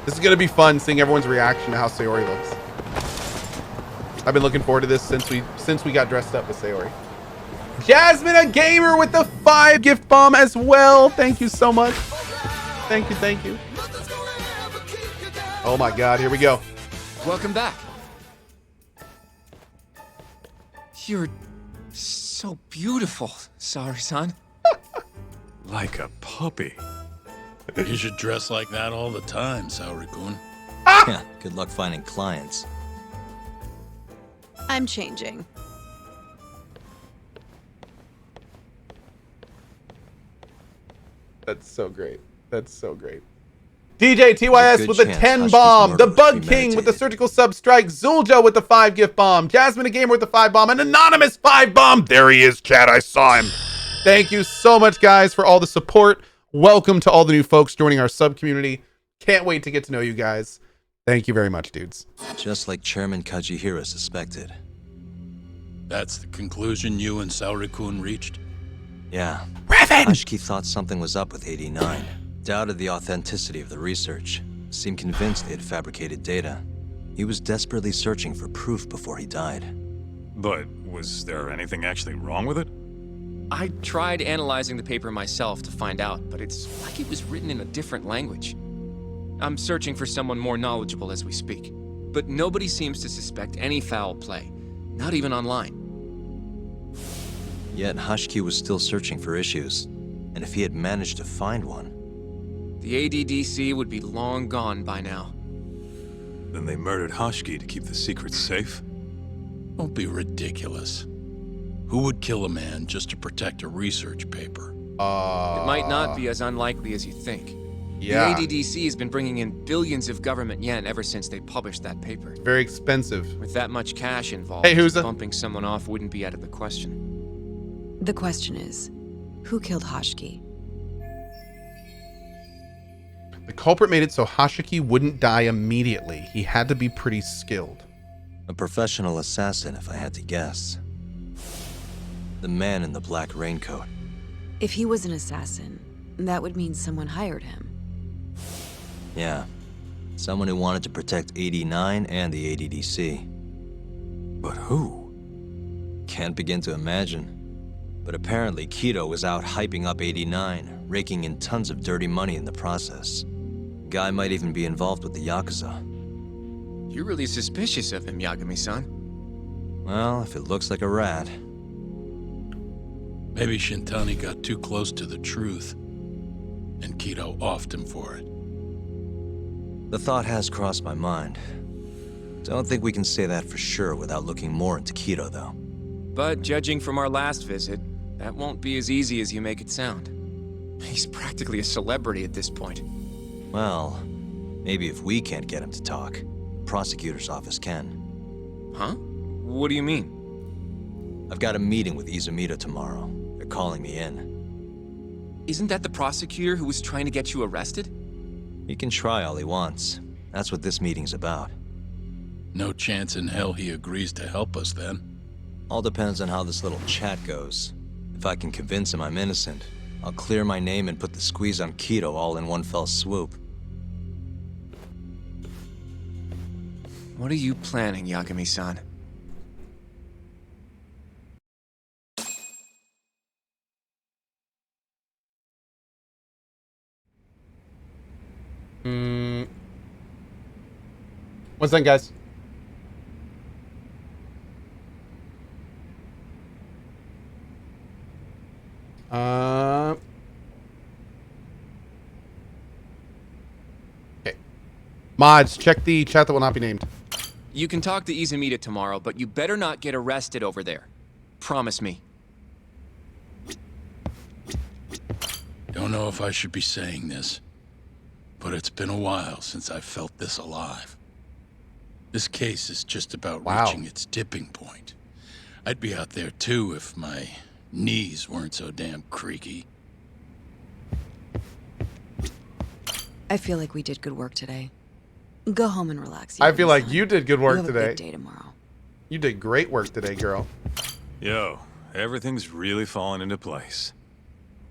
This is gonna be fun seeing everyone's reaction to how Sayori looks. I've been looking forward to this since we got dressed up with Sayori. Jasmine, a gamer with the 5 gift bomb as well. Thank you so much. Thank you, thank you. Oh my God, here we go. Welcome back. You're so beautiful, Saori-san. Like a puppy. You should dress like that all the time, Saori-kun. Yeah, good luck finding clients. I'm changing. That's so great. That's so great. DJ TYS with the 10 bomb. The Bug King with the surgical sub strike. Zulja with the 5 gift bomb. Jasmine, a gamer with the 5 bomb. An anonymous 5 bomb. There he is, chat. I saw him. Thank you so much, guys, for all the support. Welcome to all the new folks joining our sub community. Can't wait to get to know you guys. Thank you very much, dudes. Just like Chairman Kajihira suspected. That's the conclusion you and Saori-kun reached? Yeah. Revan! Hashiki thought something was up with 89. Doubted the authenticity of the research. Seemed convinced they had fabricated data. He was desperately searching for proof before he died. But was there anything actually wrong with it? I tried analyzing the paper myself to find out, but it's like it was written in a different language. I'm searching for someone more knowledgeable as we speak, but nobody seems to suspect any foul play, not even online. Yet Hashiki was still searching for issues, and if he had managed to find one... The ADDC would be long gone by now. Then they murdered Hashiki to keep the secret safe? Don't be ridiculous. Who would kill a man just to protect a research paper? It might not be as unlikely as you think. Yeah. The ADDC has been bringing in billions of government yen ever since they published that paper. Very expensive. With that much cash involved, Hey, who's bumping someone off wouldn't be out of the question. The question is, who killed Hashiki? The culprit made it so Hashiki wouldn't die immediately. He had to be pretty skilled. A professional assassin, if I had to guess. The man in the black raincoat. If he was an assassin, that would mean someone hired him. Yeah. Someone who wanted to protect 89 and the ADDC. But who? Can't begin to imagine. But apparently Kido was out hyping up 89, raking in tons of dirty money in the process. Guy might even be involved with the Yakuza. You're really suspicious of him, Yagami-san. Well, if it looks like a rat. Maybe Shintani got too close to the truth, and Kido offed him for it. The thought has crossed my mind. Don't think we can say that for sure without looking more into Kido, though. But judging from our last visit, that won't be as easy as you make it sound. He's practically a celebrity at this point. Well, maybe if we can't get him to talk, the prosecutor's office can. Huh? What do you mean? I've got a meeting with Izumita tomorrow. They're calling me in. Isn't that the prosecutor who was trying to get you arrested? He can try all he wants. That's what this meeting's about. No chance in hell he agrees to help us then. All depends on how this little chat goes. If I can convince him I'm innocent, I'll clear my name and put the squeeze on Kido all in one fell swoop. What are you planning, Yagami-san? One second, guys. Okay. Mods, check the chat that will not be named. You can talk to Izumita tomorrow, but you better not get arrested over there. Promise me. Don't know if I should be saying this, but it's been a while since I felt this alive. This case is just about reaching its tipping point. I'd be out there too if my knees weren't so damn creaky. I feel like we did good work today. Go home and relax. I feel like you did good work today. You have a big day tomorrow. You did great work today, girl. Yo, everything's really falling into place.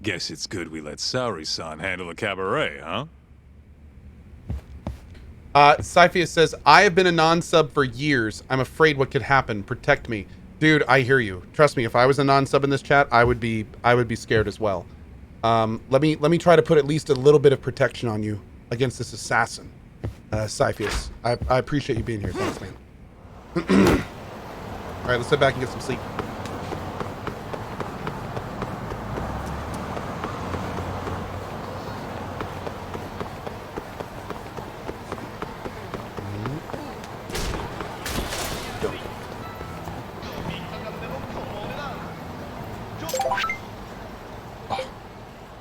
Guess it's good we let Saori-san handle the cabaret, huh? Cypheus says, I have been a non-sub for years. I'm afraid what could happen. Protect me. Dude, I hear you. Trust me, if I was a non-sub in this chat, I would be scared as well. Let me try to put at least a little bit of protection on you against this assassin. Cypheus. I appreciate you being here. Thanks, man. Alright, let's head back and get some sleep.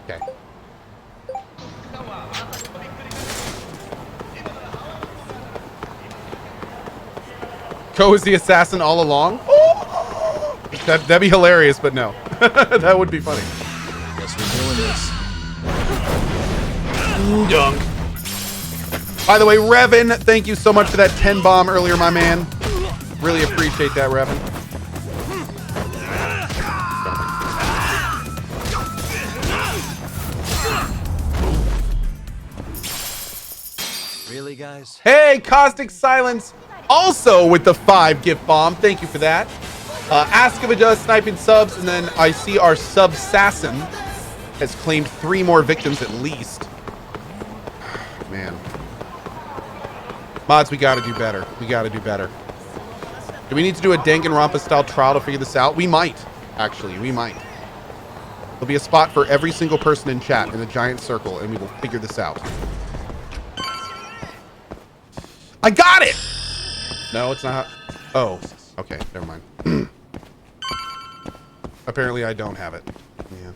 Okay. Cohh is the assassin all along? Oh! That'd be hilarious, but no. That would be funny. Guess we're doing this. Dunk. By the way, Revan, thank you so much for that 10 bomb earlier, my man. Really appreciate that, Revan. Really, guys? Hey, Caustic Silence, also with the 5 gift bomb. Thank you for that. Askavaja sniping subs, and then I see our sub-assassin has claimed 3 more victims at least. Man. Mods, we gotta do better. We gotta do better. Do we need to do a Danganronpa style trial to figure this out? We might, actually. We might. There'll be a spot for every single person in chat in a giant circle, and we will figure this out. I got it! No, it's not. Oh, okay. Never mind. Apparently, I don't have it. Yeah.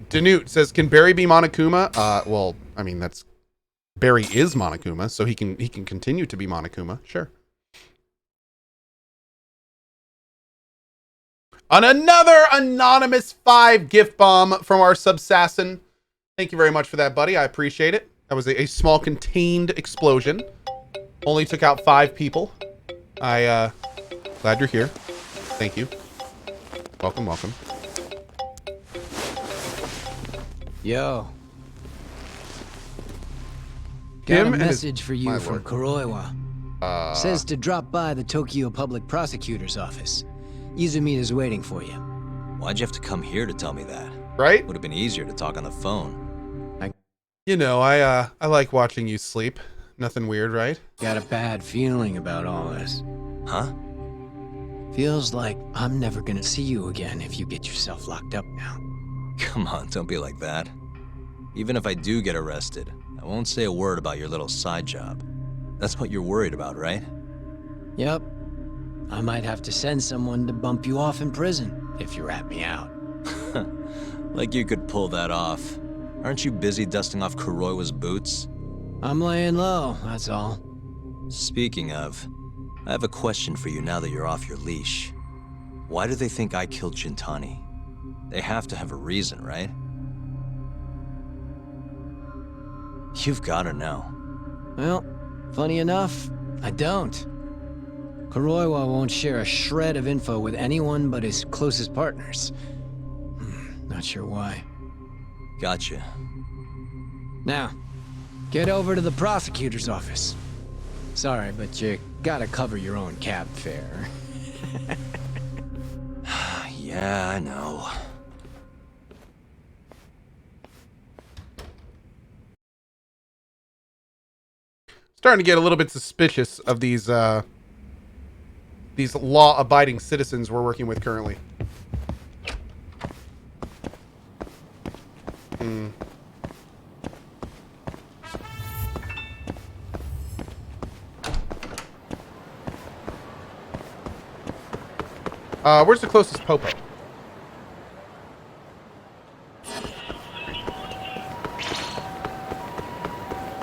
Danute says, "Can Barry be Monokuma?" Well, I mean, that's Barry is Monokuma, so he can continue to be Monokuma. Sure. On another anonymous 5 gift bomb from our Subsassin. Thank you very much for that, buddy. I appreciate it. That was a small contained explosion. Only took out 5 people. Glad you're here. Thank you. Welcome, welcome. Yo. Got a message for you from Kuroiwa. Says to drop by the Tokyo Public Prosecutor's office. Izumina's waiting for you. Why'd you have to come here to tell me that? Right? Would have been easier to talk on the phone. You know, I like watching you sleep. Nothing weird, right? Got a bad feeling about all this. Huh? Feels like I'm never gonna see you again if you get yourself locked up now. Come on, don't be like that. Even if I do get arrested, I won't say a word about your little side job. That's what you're worried about, right? Yep. I might have to send someone to bump you off in prison if you rat me out. Like you could pull that off. Aren't you busy dusting off Kuroiwa's boots? I'm laying low, that's all. Speaking of, I have a question for you now that you're off your leash. Why do they think I killed Shintani? They have to have a reason, right? You've gotta know. Well, funny enough, I don't. Kuroiwa won't share a shred of info with anyone but his closest partners. Not sure why. Gotcha. Now, get over to the prosecutor's office. Sorry, but you gotta cover your own cab fare. Yeah, I know. Starting to get a little bit suspicious of these law-abiding citizens we're working with currently. Where's the closest Popo?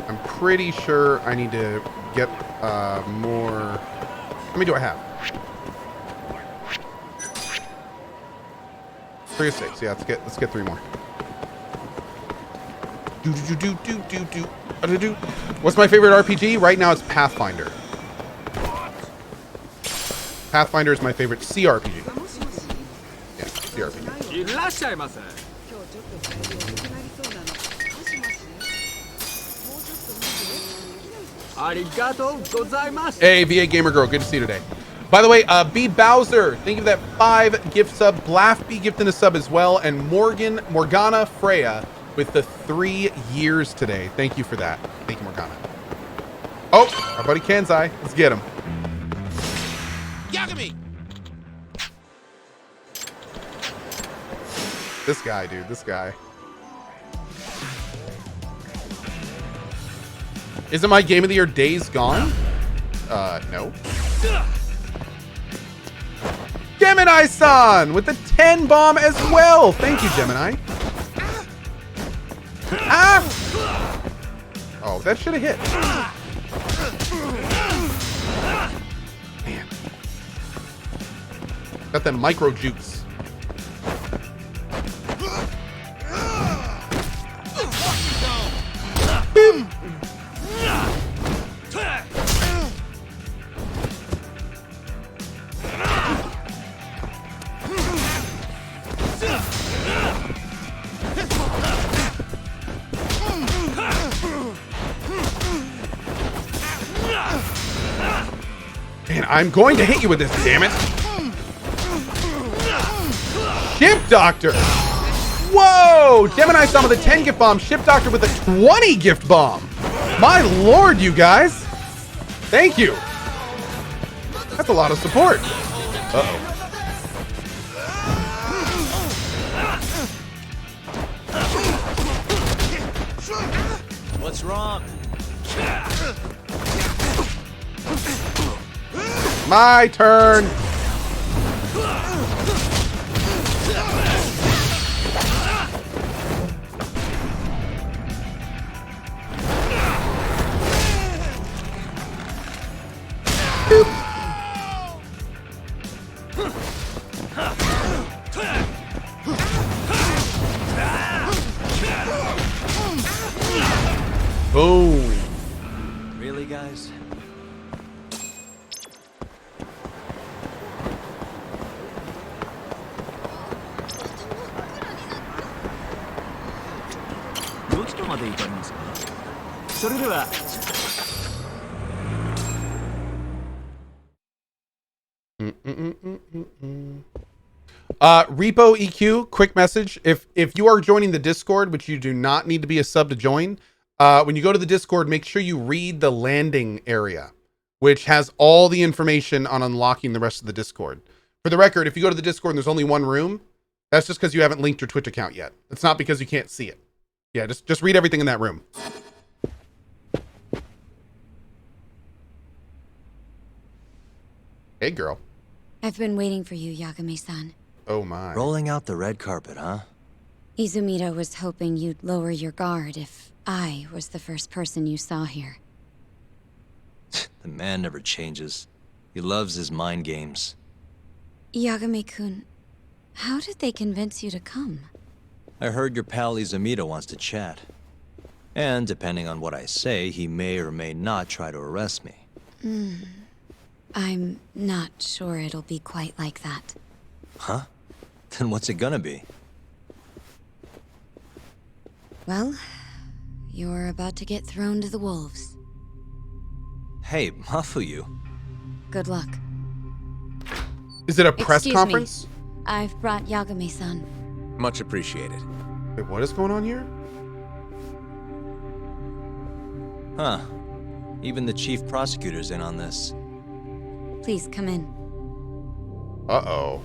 I'm pretty sure I need to get more. How many do I have? 3 of 6. Yeah, let's get 3 more. What's my favorite RPG? Right now it's Pathfinder. Pathfinder is my favorite CRPG. Yeah, CRPG. Hey, VA Gamer Girl, good to see you today. By the way, B Bowser, thank you for that 5 gift sub. Blaffby gifting a sub as well, and Morgana Freya with the 3 years today. Thank you for that. Thank you, Morgana. Oh, our buddy Kenzai. Let's get him. Yagami! This guy, dude. This guy. Isn't my game of the year Days Gone? No. Gemini-san with the 10 bomb as well. Thank you, Gemini. Ah! Oh, that should have hit. Man. Got that micro jukes. Boom. Man, I'm going to hit you with this, damn it. Ship Doctor. Whoa! Gemini-san with a 10 gift bomb. Ship Doctor with a 20 gift bomb. My lord, you guys. Thank you. That's a lot of support. Uh-oh. What's wrong? My turn. Boom. Really, guys? Repo EQ, quick message. If you are joining the Discord, which you do not need to be a sub to join, when you go to the Discord, make sure you read the landing area, which has all the information on unlocking the rest of the Discord. For the record, if you go to the Discord and there's only one room, that's just because you haven't linked your Twitch account yet. It's not because you can't see it. Yeah, just read everything in that room. Hey, girl. I've been waiting for you, Yagami-san. Oh, my. Rolling out the red carpet, huh? Izumida was hoping you'd lower your guard if I was the first person you saw here. The man never changes. He loves his mind games. Yagami-kun, how did they convince you to come? I heard your pal Izumida wants to chat. And depending on what I say, he may or may not try to arrest me. I'm not sure it'll be quite like that. Huh? Then what's it gonna be? Well, you're about to get thrown to the wolves. Hey, Mafuyu. Good luck. Is it a press Excuse conference? me. I've brought Yagami-san. Much appreciated. Wait, what is going on here? Huh. Even the chief prosecutor's in on this. Please come in. Uh-oh.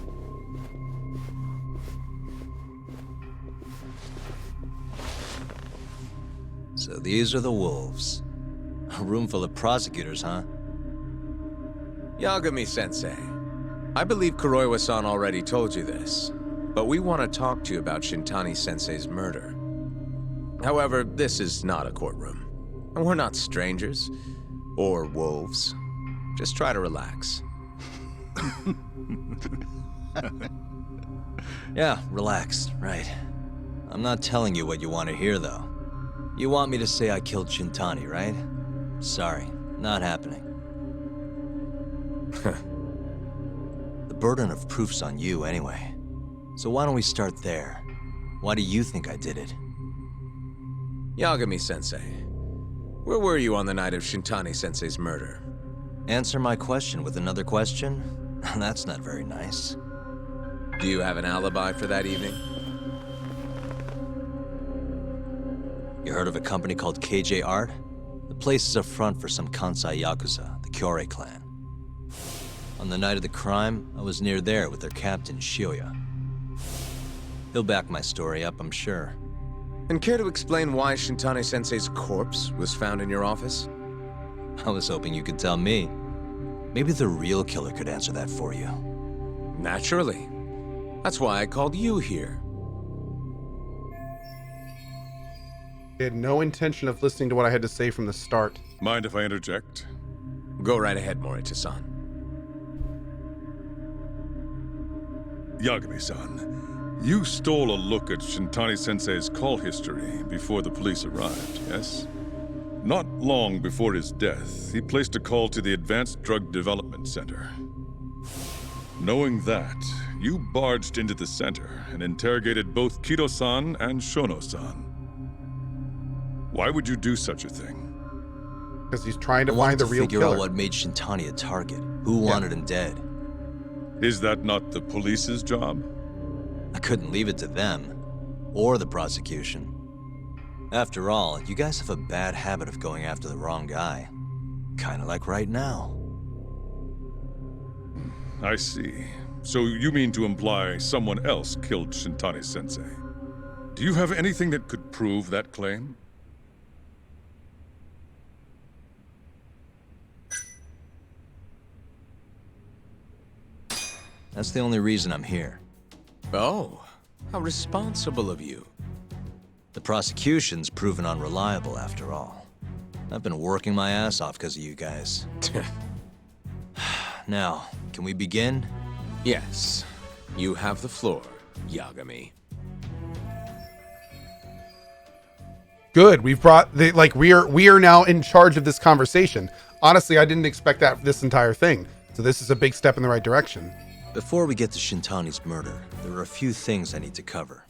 So these are the wolves. A room full of prosecutors, huh? Yagami-sensei, I believe Kuroiwa-san already told you this, but we want to talk to you about Shintani-sensei's murder. However, this is not a courtroom. And we're not strangers, or wolves. Just try to relax. Yeah, relax, right. I'm not telling you what you want to hear, though. You want me to say I killed Shintani, right? Sorry, not happening. The burden of proof's on you anyway. So why don't we start there? Why do you think I did it? Yagami-sensei, where were you on the night of Shintani-sensei's murder? Answer my question with another question? That's not very nice. Do you have an alibi for that evening? You heard of a company called KJ Art? The place is a front for some Kansai Yakuza, the Cohh clan. On the night of the crime, I was near there with their captain, Shioya. He'll back my story up, I'm sure. And care to explain why Shintani-sensei's corpse was found in your office? I was hoping you could tell me. Maybe the real killer could answer that for you. Naturally. That's why I called you here. They had no intention of listening to what I had to say from the start. Mind if I interject? Go right ahead, Morita-san. Yagami-san, you stole a look at Shintani-sensei's call history before the police arrived, yes? Not long before his death, he placed a call to the Advanced Drug Development Center. Knowing that, you barged into the center and interrogated both Kido-san and Shono-san. Why would you do such a thing? Because he's trying to I find wanted the to real figure killer. out what made Shintani a target. Who wanted him dead? Is that not the police's job? I couldn't leave it to them. Or the prosecution. After all, you guys have a bad habit of going after the wrong guy. Kinda like right now. I see. So you mean to imply someone else killed Shintani-sensei? Do you have anything that could prove that claim? That's the only reason I'm here. Oh, how responsible of you. The prosecution's proven unreliable after all. I've been working my ass off because of you guys. Now, can we begin? Yes, you have the floor, Yagami. Good. We've brought the we are now in charge of this conversation. Honestly, I didn't expect that for this entire thing. So this is a big step in the right direction. Before we get to Shintani's murder, there are a few things I need to cover.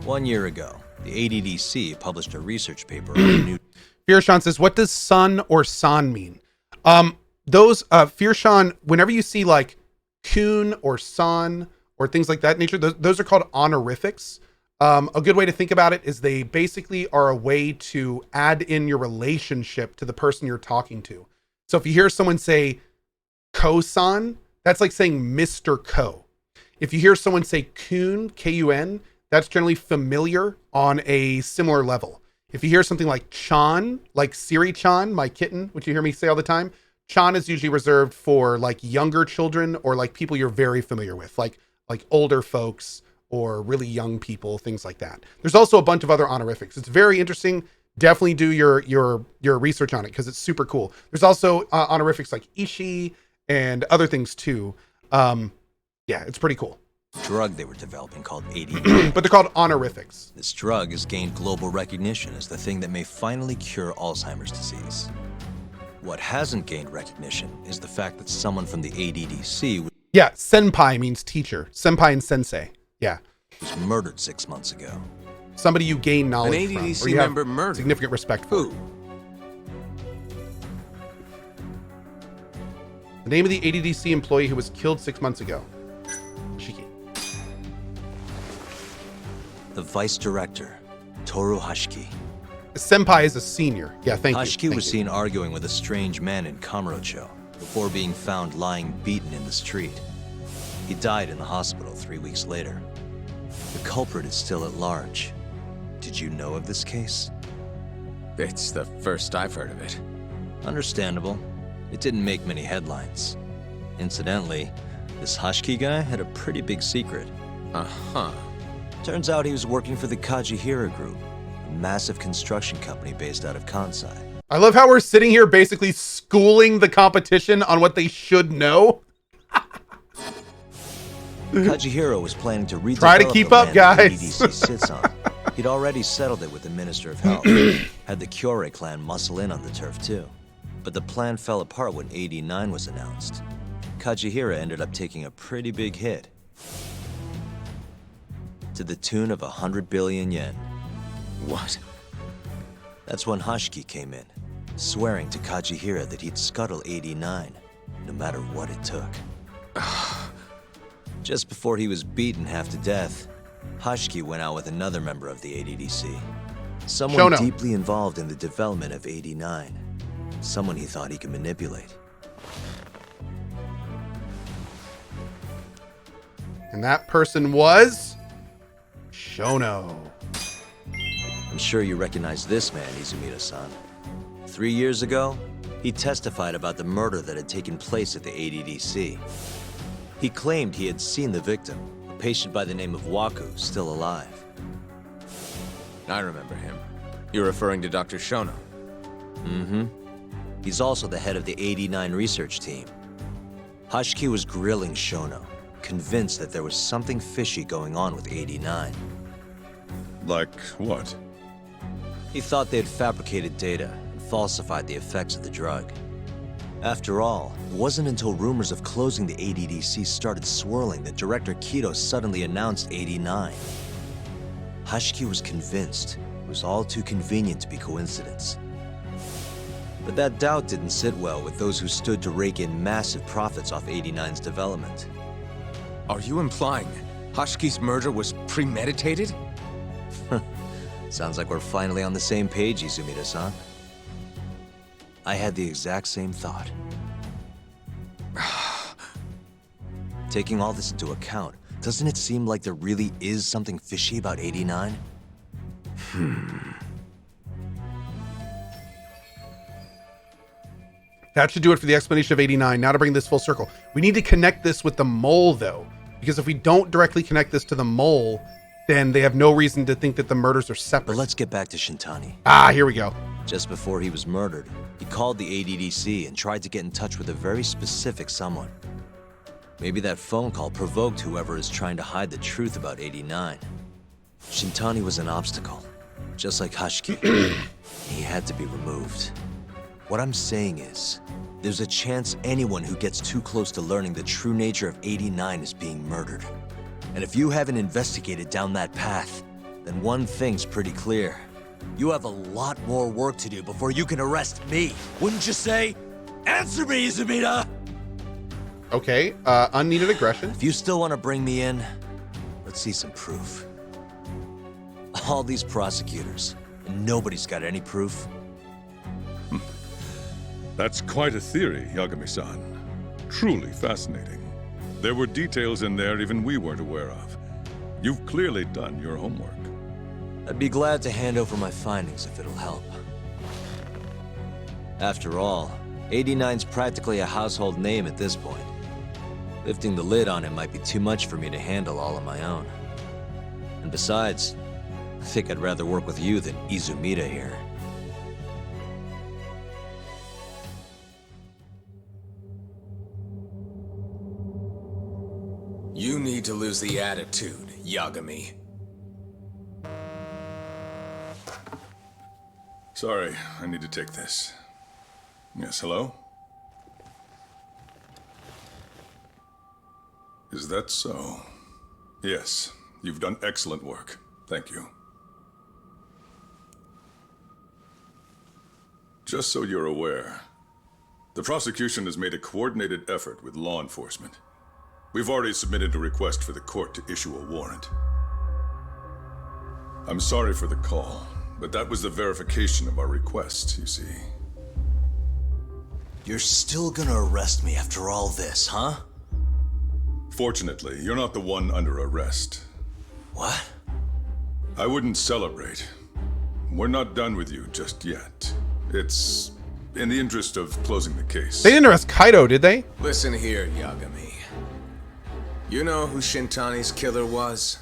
1 year ago, the ADDC published a research paper on a new... Fearshawn says, what does son or san mean? Fearshawn, whenever you see like kun or san or things like that nature, those are called honorifics. A good way to think about it is they basically are a way to add in your relationship to the person you're talking to. So if you hear someone say Koh-san, that's like saying Mr. Cohh. If you hear someone say kun, K-U-N, that's generally familiar on a similar level. If you hear something like Chan, like Siri-chan, my kitten, which you hear me say all the time, Chan is usually reserved for like younger children or like people you're very familiar with, like older folks or really young people, things like that. There's also a bunch of other honorifics. It's very interesting. Definitely do your research on it because it's super cool. There's also honorifics like Ishi and other things too. Yeah, it's pretty cool. Drug they were developing called ADD. But they're called honorifics. This drug has gained global recognition as the thing that may finally cure Alzheimer's disease. What hasn't gained recognition is the fact that someone from the ADDC Yeah, senpai means teacher. Senpai and sensei. Yeah. was murdered 6 months ago. Somebody you gain knowledge An from. ADDC or you have member murdered? significant respect for. Who? The name of the ADDC employee who was killed 6 months ago. Shiki. The vice director, Toru Hashiki. Senpai is a senior. Yeah, thank you. Hashiki Thank was you. seen arguing with a strange man in Kamurocho before being found lying beaten in the street. He died in the hospital 3 weeks later. The culprit is still at large. Did you know of this case? It's the first I've heard of it. Understandable. It didn't make many headlines. Incidentally, this Hashiki guy had a pretty big secret. Uh-huh. Turns out he was working for the Kajihira Group, a massive construction company based out of Kansai. I love how we're sitting here basically schooling the competition on what they should know. Kajihiro was planning to redevelop Try to keep the up, land that guys. EDC sits on. He'd already settled it with the Minister of Health. Had the Cohh clan muscle in on the turf too. But the plan fell apart when AD9 was announced. Kajihira ended up taking a pretty big hit, to the tune of 100 billion yen. What? That's when Hoshiki came in, swearing to Kajihira that he'd scuttle 89, no matter what it took. Just before he was beaten half to death, Hoshiki went out with another member of the ADDC. Someone deeply involved in the development of 89. Someone he thought he could manipulate. And that person was... Shono. I'm sure you recognize this man, Izumida-san. 3 years ago, he testified about the murder that had taken place at the ADDC. He claimed he had seen the victim, a patient by the name of Waku, still alive. I remember him. You're referring to Dr. Shono? Mm-hmm. He's also the head of the 89 research team. Hoshiki was grilling Shono, convinced that there was something fishy going on with 89. Like what? He thought they had fabricated data and falsified the effects of the drug. After all, it wasn't until rumors of closing the ADDC started swirling that Director Kido suddenly announced 89. Hoshiki was convinced it was all too convenient to be coincidence. But that doubt didn't sit well with those who stood to rake in massive profits off 89's development. Are you implying Hoshiki's murder was premeditated? Sounds like we're finally on the same page, Izumida-san. I had the exact same thought. Taking all this into account, doesn't it seem like there really is something fishy about 89? That should do it for the explanation of 89. Now to bring this full circle. We need to connect this with the mole, though. Because if we don't directly connect this to the mole, then they have no reason to think that the murders are separate. But let's get back to Shintani. Ah, here we go. Just before he was murdered, he called the ADDC and tried to get in touch with a very specific someone. Maybe that phone call provoked whoever is trying to hide the truth about 89. Shintani was an obstacle, just like Hoshiki. He had to be removed. What I'm saying is, there's a chance anyone who gets too close to learning the true nature of 89 is being murdered. And if you haven't investigated down that path, then one thing's pretty clear. You have a lot more work to do before you can arrest me. Wouldn't you say? Answer me, Izumida! Okay, unneeded aggression. If you still want to bring me in, let's see some proof. All these prosecutors, and nobody's got any proof. That's quite a theory, Yagami-san. Truly fascinating. There were details in there even we weren't aware of. You've clearly done your homework. I'd be glad to hand over my findings if it'll help. After all, 89's practically a household name at this point. Lifting the lid on him might be too much for me to handle all on my own. And besides, I think I'd rather work with you than Izumida here. You need to lose the attitude, Yagami. Sorry, I need to take this. Yes, hello? Is that so? Yes, you've done excellent work. Thank you. Just so you're aware, the prosecution has made a coordinated effort with law enforcement. We've already submitted a request for the court to issue a warrant. I'm sorry for the call, but that was the verification of our request, you see. You're still gonna arrest me after all this, huh? Fortunately, you're not the one under arrest. What? I wouldn't celebrate. We're not done with you just yet. It's in the interest of closing the case. They didn't arrest Kaido, did they? Listen here, Yagami. You know who Shintani's killer was?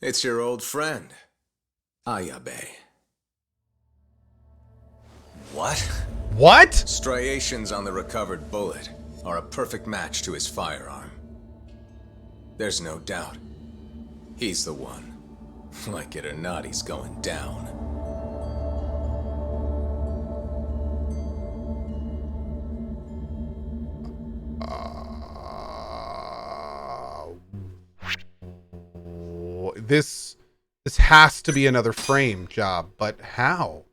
It's your old friend, Ayabe. What? What? Striations on the recovered bullet are a perfect match to his firearm. There's no doubt. He's the one. Like it or not, he's going down. this has to be another frame job, but how?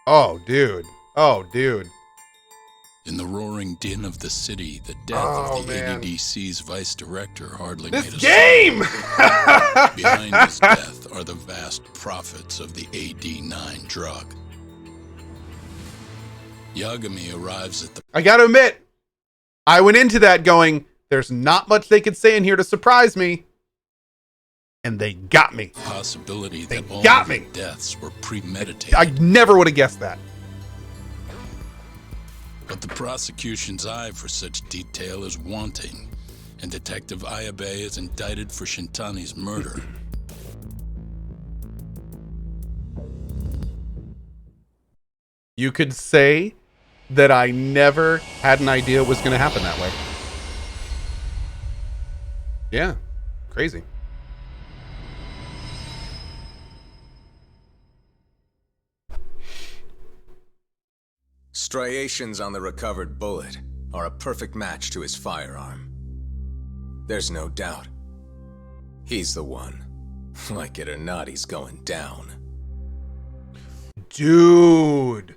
Oh, dude. Oh, dude. In the roaring din of the city, the death of the ADDC's vice director hardly made a game. Behind his death are the vast profits of the AD9 drug. Yagami arrives at the... I gotta admit, I went into that going, there's not much they could say in here to surprise me. And they got me. Possibility that all the deaths were premeditated. I never would have guessed that. But the prosecution's eye for such detail is wanting, and Detective Ayabe is indicted for Shintani's murder. You could say that I never had an idea it was going to happen that way. Yeah, crazy. Striations on the recovered bullet are a perfect match to his firearm. There's no doubt. He's the one. Like it or not, he's going down. Dude.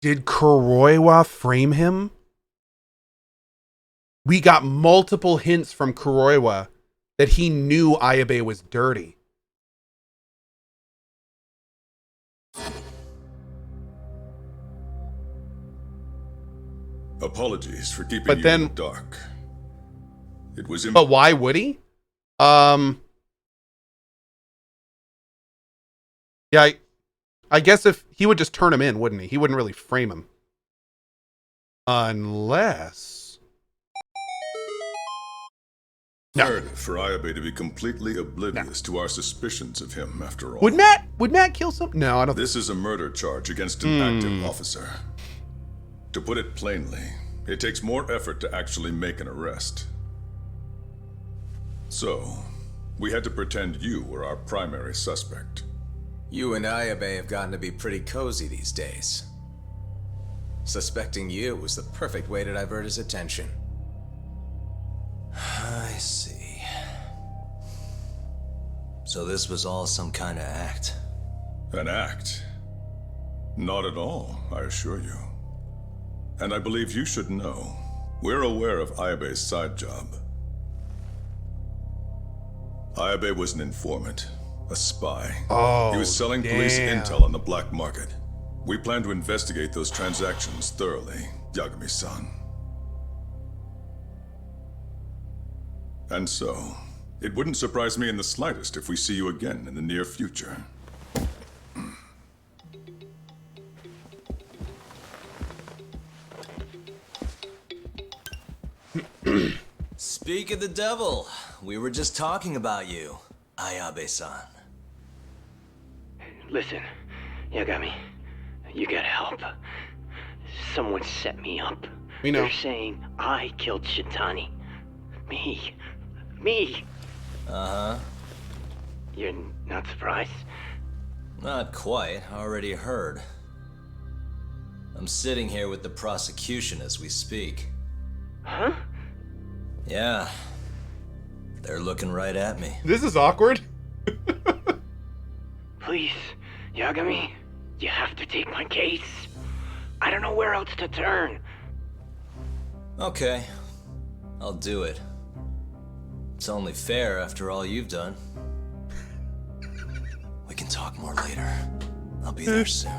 Did Kuroiwa frame him? We got multiple hints from Kuroiwa that he knew Ayabe was dirty. Apologies for keeping you in the dark. It was But why would he? Yeah, I guess if he would just turn him in, wouldn't he? He wouldn't really frame him. Unless... Hard for Ayabe to be completely oblivious to our suspicions of him, after all. Would Matt kill some? No, I don't. This is a murder charge against an active officer. To put it plainly, it takes more effort to actually make an arrest. So, we had to pretend you were our primary suspect. You and Ayabe have gotten to be pretty cozy these days. Suspecting you was the perfect way to divert his attention. I see. So this was all some kind of act? An act? Not at all, I assure you. And I believe you should know, we're aware of Ayabe's side job. Ayabe was an informant, a spy. Oh, he was selling police intel on the black market. We plan to investigate those transactions thoroughly, Yagami-san. And so, it wouldn't surprise me in the slightest if we see you again in the near future. Speak of the devil, we were just talking about you, Ayabe-san. Listen, Yagami, you gotta help. Someone set me up. We know. They're saying I killed Shintani. Me. Uh-huh. You're not surprised? Not quite, already heard. I'm sitting here with the prosecution as we speak. Huh? Yeah. They're looking right at me. This is awkward. Please, Yagami, you have to take my case. I don't know where else to turn. Okay, I'll do it. It's only fair after all you've done. We can talk more later. I'll be there soon.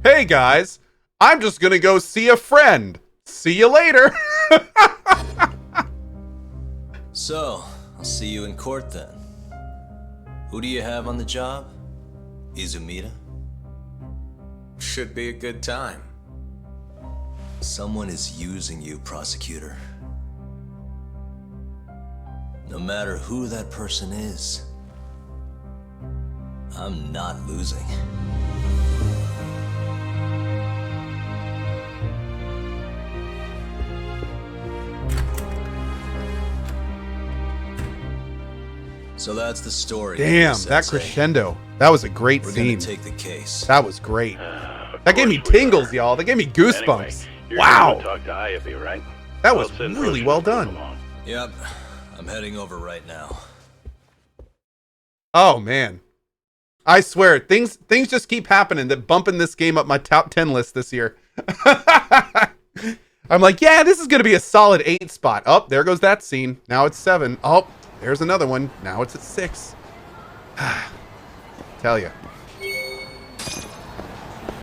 Hey guys, I'm just gonna go see a friend. See you later. So, I'll see you in court then. Who do you have on the job? Izumida? Should be a good time. Someone is using you, prosecutor. No matter who that person is, I'm not losing. So that's the story. Damn, that crescendo. That was a great We're scene. gonna take the case. That was great. That gave me tingles, y'all. That gave me goosebumps. Wow. Talk to Ivy, right? That was really well done. Yep. I'm heading over right now. Oh man. I swear, things just keep happening that bumping this game up my top 10 list this year. I'm like, yeah, this is going to be a solid 8 spot. Oh, there goes that scene. Now it's 7. Oh, there's another one. Now it's at 6. Tell ya.